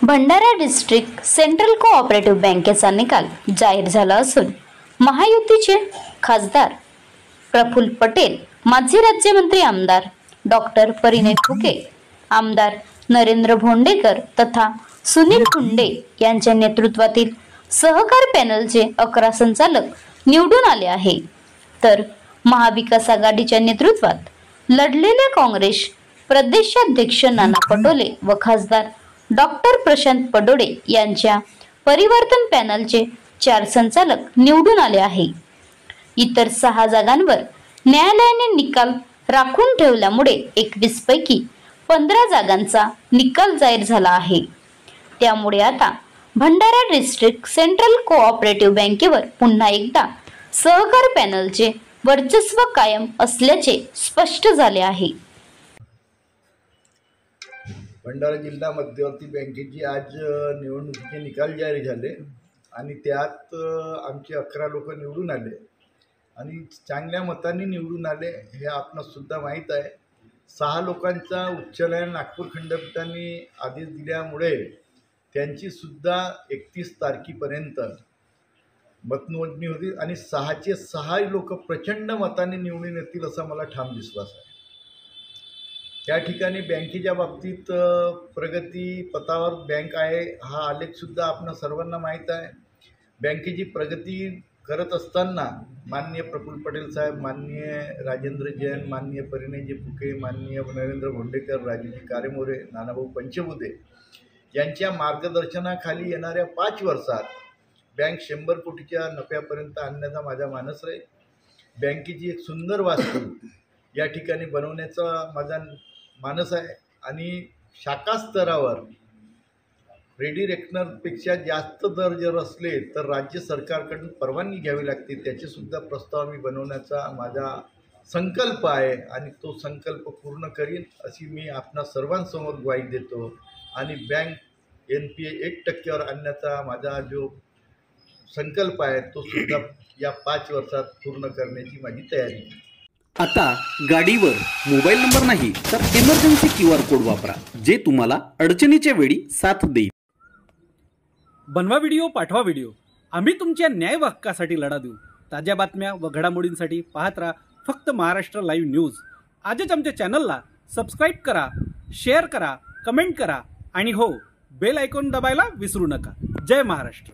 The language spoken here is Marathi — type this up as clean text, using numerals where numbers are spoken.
भंडारा डिस्ट्रिक्ट सेंट्रल कोऑपरेटिव्ह बँकेचा निकाल जाहीर झाला असून महायुतीचे खासदार प्रफुल्ल पटेल, माजी राज्यमंत्री आमदार डॉक्टर परिणय फुके, आमदार नरेंद्र भोंडेकर तथा सुनील कुंडे यांच्या नेतृत्वातील सहकार पॅनलचे 11 संचालक निवडून आले आहे। तर महाविकास आघाडीच्या नेतृत्वात लढलेले काँग्रेस प्रदेशाध्यक्ष नाना पटोले व खासदार डॉक्टर प्रशांत पडोळे यांच्या परिवर्तन पॅनलचे 4 संचालक निवडून आले आहे। इतर 6 जागांवर न्यायालयाने निकाल राखून ठेवल्यामुळे 21 पैकी 15 जागांचा निकाल जाहीर झाला आहे। त्यामुळे आता भंडारा डिस्ट्रिक्ट सेंट्रल कोऑपरेटिव्ह बँकेवर पुन्हा एकदा सहकार पॅनलचे वर्चस्व कायम असल्याचे स्पष्ट झाले आहे। भंडारा जिल्हा मध्यवर्ती बँकेची आज निवडणुकीचे निकाल जाहीर झाले आणि त्यात आमचे 11 लोक निवडून आले आणि चांगल्या मतांनी निवडून आले हे आपणास सुद्धा माहीत आहे। 6 लोकांचा उच्च न्यायालय नागपूर खंडपीठाने आदेश दिल्यामुळे त्यांची सुद्धा 31 तारखेपर्यंत मतमोजणी होती आणि 6चे 6 लोक प्रचंड मताने निवडून येतील असा मला ठाम विश्वास आहे। त्या ठिकाणी बँकेच्या बाबतीत प्रगती पथावर बँक आहे हा आलेखसुद्धा आपणा सर्वांना माहीत आहे। बँकेची प्रगती करत असताना माननीय प्रफुल्ल पटेल साहेब, माननीय राजेंद्र जैन, माननीय परिणय फुके, माननीय नरेंद्र भोंडेकर, राजूजी कारेमोरे, नानाभाऊ पंचबुधे यांच्या मार्गदर्शनाखाली येणाऱ्या 5 वर्षात बँक 100 कोटीच्या नफ्यापर्यंत आणण्याचा माझा मानस राहील। बँकेची एक सुंदर वास्तू या ठिकाणी बनवण्याचा माझा मानस आहे आणि शाखा स्तरावर रेडी रेकनरपेक्षा जास्त दर जर असले तर राज्य सरकारकडून परवानगी घ्यावी लागते, त्याचे सुद्धा प्रस्ताव मी बनवण्याचा माझा संकल्प आहे आणि तो संकल्प पूर्ण करीन अशी मी आपणा सर्वांसमोर ग्वाही देतो। आणि बँक NPA 1% आणण्याचा माझा जो संकल्प आहे तो सुद्धा या 5 वर्षात पूर्ण करण्याची माझी तयारी आहे। आता गाडीवर मोबाईल नंबर नाही तर इमर्जन्सी QR कोड वापरा, जे तुम्हाला अडचणीच्या वेळी साथ देईल। बनवा व्हिडिओ, पाठवा व्हिडिओ, आम्ही तुमच्या न्याय हक्कासाठी लढा देऊ। ताज्या बातम्या व घडामोडींसाठी पाहत राहा फक्त महाराष्ट्र लाईव्ह न्यूज। आजच आमच्या चॅनलला सबस्क्राईब करा, शेअर करा, कमेंट करा आणि हो, बेल आयकॉन दाबायला विसरू नका। जय महाराष्ट्र।